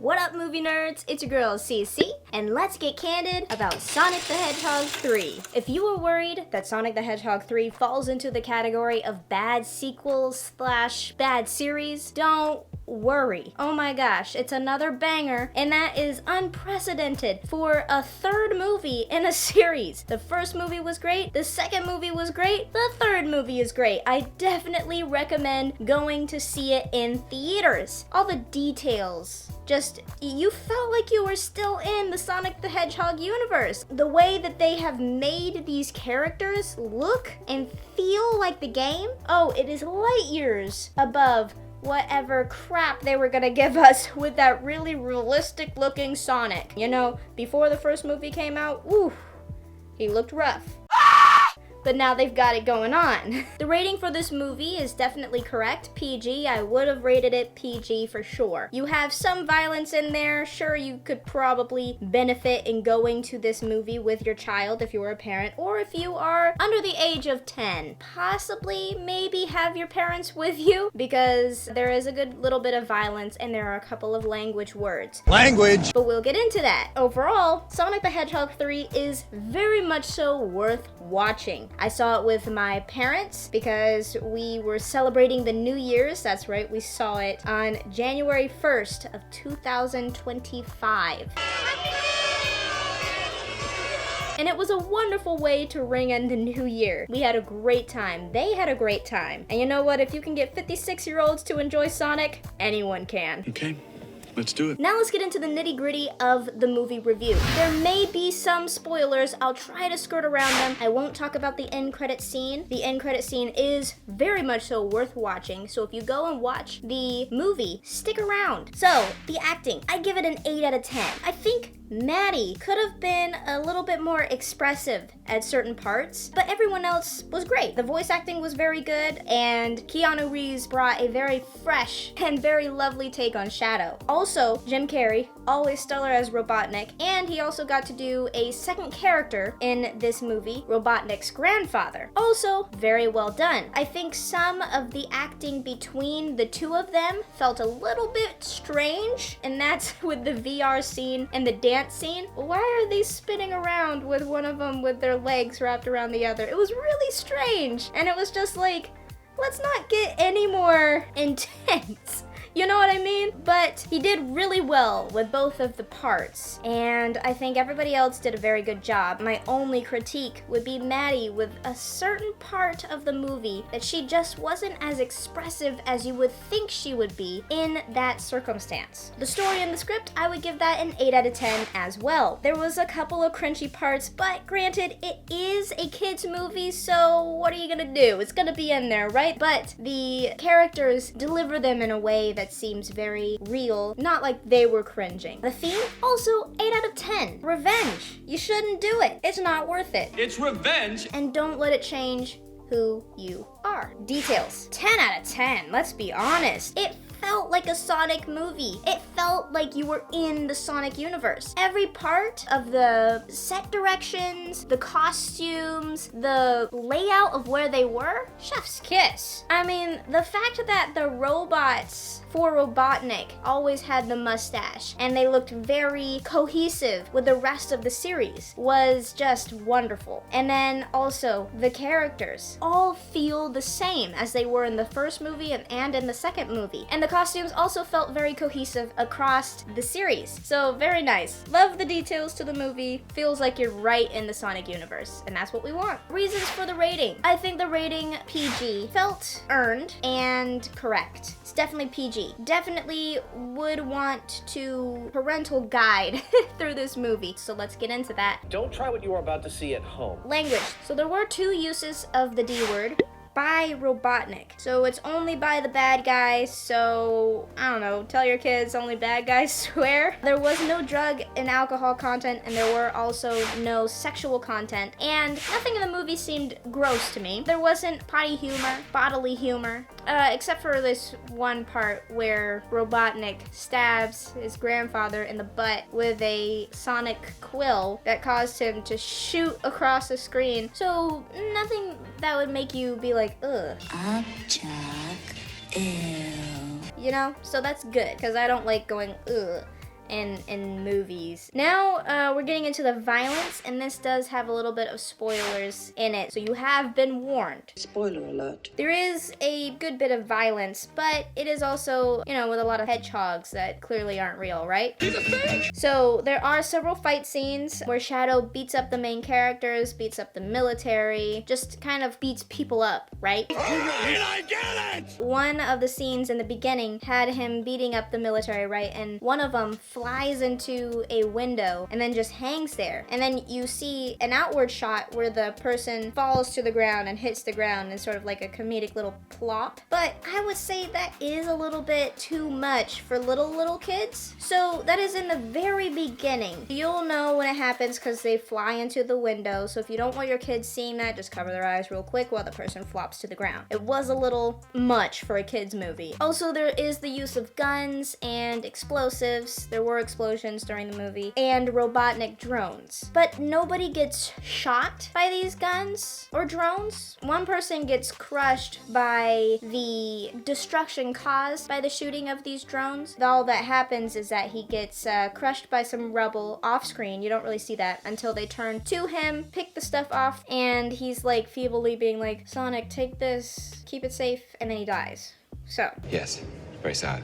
What up, movie nerds? It's your girl, CC, and let's get candid about Sonic the Hedgehog 3. If you were worried that Sonic the Hedgehog 3 falls into the category of bad sequels / bad series, don't worry. Oh my gosh, it's another banger, and that is unprecedented for a third movie in a series. The first movie was great, the second movie was great, the third movie is great. I definitely recommend going to see it in theaters. All the details, you felt like you were still in the Sonic the Hedgehog universe. The way that they have made these characters look and feel like the game, oh, it is light years above whatever crap they were gonna give us with that really realistic looking Sonic. You know, before the first movie came out, woo, he looked rough. But now they've got it going on. The rating for this movie is definitely correct, PG. I would have rated it PG for sure. You have some violence in there. Sure, you could probably benefit in going to this movie with your child if you were a parent, or if you are under the age of 10. Possibly, maybe have your parents with you, because there is a good little bit of violence and there are a couple of language words. Language! But we'll get into that. Overall, Sonic the Hedgehog 3 is very much so worth watching. I saw it with my parents because we were celebrating the New Year's. That's right, we saw it on January 1st of 2025. And it was a wonderful way to ring in the new year. We had a great time. They had a great time. And you know what? If you can get 56-year-olds to enjoy Sonic, anyone can. Okay. Let's do it. Now let's get into the nitty-gritty of the movie review. There may be some spoilers. I'll try to skirt around them. I won't talk about the end credit scene. The end credit scene is very much so worth watching. So if you go and watch the movie, stick around. So, the acting. I give it an 8 out of 10. I think Maddie could have been a little bit more expressive at certain parts, but everyone else was great. The voice acting was very good, and Keanu Reeves brought a very fresh and very lovely take on Shadow. Also, Jim Carrey, always stellar as Robotnik, and he also got to do a second character in this movie, Robotnik's grandfather. Also, very well done. I think some of the acting between the two of them felt a little bit strange, and that's with the VR scene and the dance scene. Why are they spinning around with one of them with their legs wrapped around the other? It was really strange, and it was just like, let's not get any more intense. You know what I mean? But he did really well with both of the parts, and I think everybody else did a very good job. My only critique would be Maddie with a certain part of the movie that she just wasn't as expressive as you would think she would be in that circumstance. The story and the script, I would give that an 8 out of 10 as well. There was a couple of cringy parts, but granted, it is a kid's movie, so what are you gonna do? It's gonna be in there, right? But the characters deliver them in a way that seems very real, not like they were cringing. The theme, also 8 out of 10. Revenge. You shouldn't do it. It's not worth it. It's revenge! And don't let it change who you are. Details. 10 out of 10. Let's be honest. It felt like a Sonic movie. It felt like you were in the Sonic universe. Every part of the set directions, the costumes, the layout of where they were, chef's kiss. I mean, the fact that the robots for Robotnik always had the mustache and they looked very cohesive with the rest of the series was just wonderful. And then also the characters all feel the same as they were in the first movie and in the second movie. And the costumes also felt very cohesive across the series. So very nice. Love the details to the movie. Feels like you're right in the Sonic universe, and that's what we want. Reasons for the rating. I think the rating PG felt earned and correct. It's definitely PG. Definitely would want to parental guide through this movie. So let's get into that. Don't try what you are about to see at home. Language. So there were 2 uses of the D word. By Robotnik. So it's only by the bad guys, so I don't know, tell your kids only bad guys swear. There was no drug and alcohol content, and there were also no sexual content, and nothing in the movie seemed gross to me. There wasn't potty humor, bodily humor, except for this one part where Robotnik stabs his grandfather in the butt with a sonic quill that caused him to shoot across the screen. So nothing that would make you be like, ugh. Up, Chuck. Ew. You know? So that's good, because I don't like going, ugh. in movies. Now, we're getting into the violence, and this does have a little bit of spoilers in it, so you have been warned. Spoiler alert. There is a good bit of violence, but it is also, you know, with a lot of hedgehogs that clearly aren't real, right? So there are several fight scenes where Shadow beats up the main characters, beats up the military, just kind of beats people up, right? I get it! One of the scenes in the beginning had him beating up the military, right? And one of them flies into a window and then just hangs there. And then you see an outward shot where the person falls to the ground and hits the ground in sort of like a comedic little plop. But I would say that is a little bit too much for little kids. So that is in the very beginning. You'll know when it happens because they fly into the window. So if you don't want your kids seeing that, just cover their eyes real quick while the person flops to the ground. It was a little much for a kid's movie. Also, there is the use of guns and explosives. There were explosions during the movie, and Robotnik drones. But nobody gets shot by these guns or drones. One person gets crushed by the destruction caused by the shooting of these drones. All that happens is that he gets crushed by some rubble off screen. You don't really see that until they turn to him, pick the stuff off, and he's like feebly being like, Sonic, take this, keep it safe, and then he dies. So. Yes. Very sad.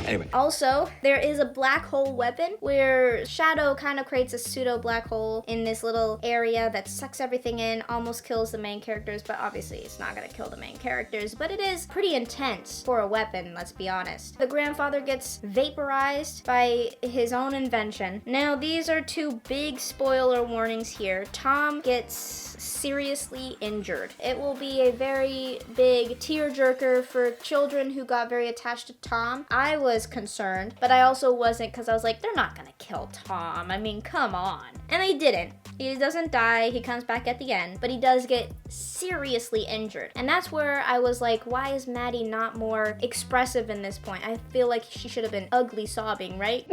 Anyway. Also, there is a black hole weapon where Shadow kind of creates a pseudo black hole in this little area that sucks everything in, almost kills the main characters, but obviously it's not gonna kill the main characters, but it is pretty intense for a weapon, let's be honest. The grandfather gets vaporized by his own invention. Now, these are two big spoiler warnings here. Tom gets seriously injured. It will be a very big tearjerker for children who got very attached to Tom. I was concerned, but I also wasn't, because I was like, they're not gonna kill Tom. I mean, come on. And they didn't. He doesn't die, he comes back at the end, but he does get seriously injured. And that's where I was like, why is Maddie not more expressive in this point? I feel like she should have been ugly sobbing, right?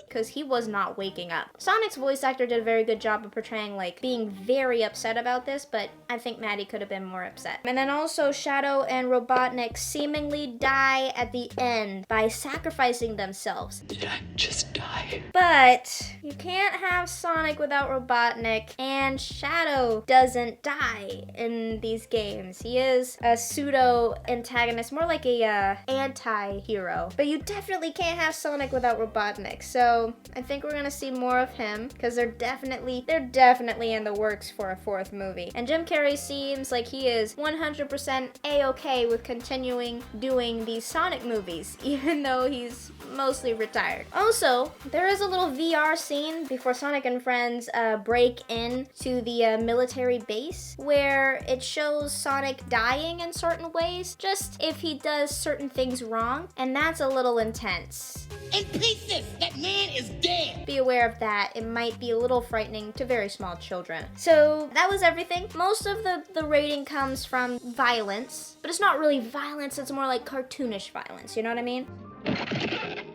Because he was not waking up. Sonic's voice actor did a very good job of portraying like being very upset about this, but I think Maddie could have been more upset. And then also Shadow and Robotnik seemingly die at the end by sacrificing themselves. Did I just die? But you can't have Sonic without Robotnik, and Shadow doesn't die in these games. He is a pseudo antagonist, more like a anti-hero. But you definitely can't have Sonic without Robotnik. So I think we're gonna see more of him because they're definitely in the works for a fourth movie. And Jim Carrey seems like he is 100% a-okay with continuing doing these Sonic movies, even though he's mostly retired. Also, there is a little VR scene before Sonic and friends break into the military base where it shows Sonic dying in certain ways, just if he does certain things wrong, and that's a little intense. In pieces! That man is dead! Be aware of that. It might be a little frightening to very small children. So that was everything. Most of the rating comes from violence, but it's not really violence, it's more like cartoonish violence, you know what I mean?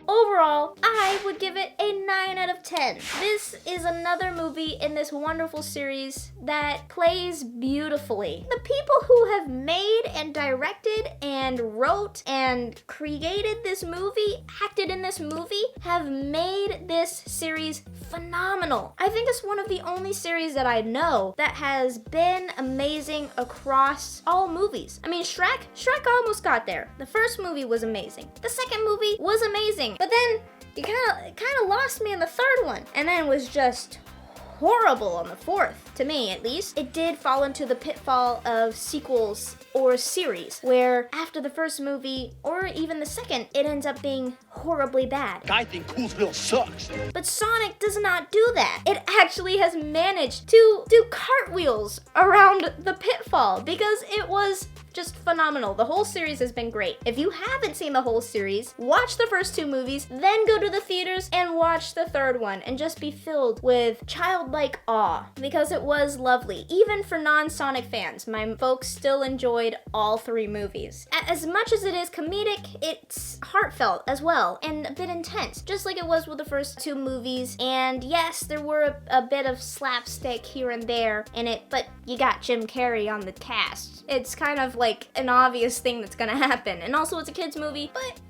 Overall, I would give it a 9 out of 10. This is another movie in this wonderful series that plays beautifully. The people who have made and directed and wrote and created this movie, acted in this movie, have made this series phenomenal. I think it's one of the only series that I know that has been amazing across all movies. I mean, Shrek almost got there. The first movie was amazing. The second movie was amazing. But then you kind of lost me in the third one, and then was just horrible on the fourth, to me at least. It did fall into the pitfall of sequels or series, where after the first movie, or even the second, it ends up being horribly bad. I think Coolsville sucks. But Sonic does not do that. It actually has managed to do cartwheels around the pitfall, because it was just phenomenal. The whole series has been great. If you haven't seen the whole series, watch the first two movies, then go to the theaters and watch the third one, and just be filled with childlike awe, because it was lovely. Even for non-Sonic fans, my folks still enjoyed all three movies. As much as it is comedic, it's heartfelt as well, and a bit intense, just like it was with the first two movies. And yes, there were a bit of slapstick here and there in it, but you got Jim Carrey on the cast. It's kind of like an obvious thing that's gonna happen. And also it's a kid's movie, but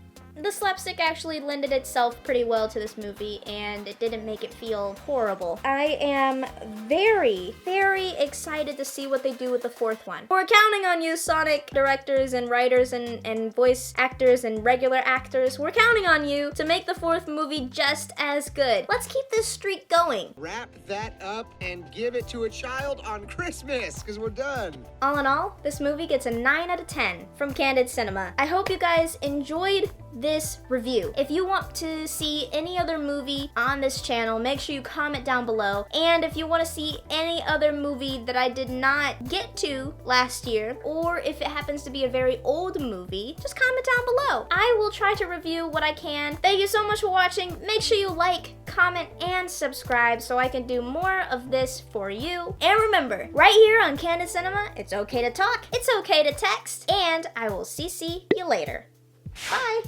the slapstick actually lended itself pretty well to this movie, and it didn't make it feel horrible. I am very, very excited to see what they do with the fourth one. We're counting on you, Sonic directors and writers and voice actors and regular actors. We're counting on you to make the fourth movie just as good. Let's keep this streak going. Wrap that up and give it to a child on Christmas, because we're done. All in all, this movie gets a 9 out of 10 from Candid Cinema. I hope you guys enjoyed this review. If you want to see any other movie on this channel, make sure you comment down below. And if you want to see any other movie that I did not get to last year, or if it happens to be a very old movie, just comment down below. I will try to review what I can. Thank you so much for watching. Make sure you like, comment, and subscribe so I can do more of this for you. And remember, right here on Candid Cinema, it's okay to talk, it's okay to text, and I will CC you later. Bye!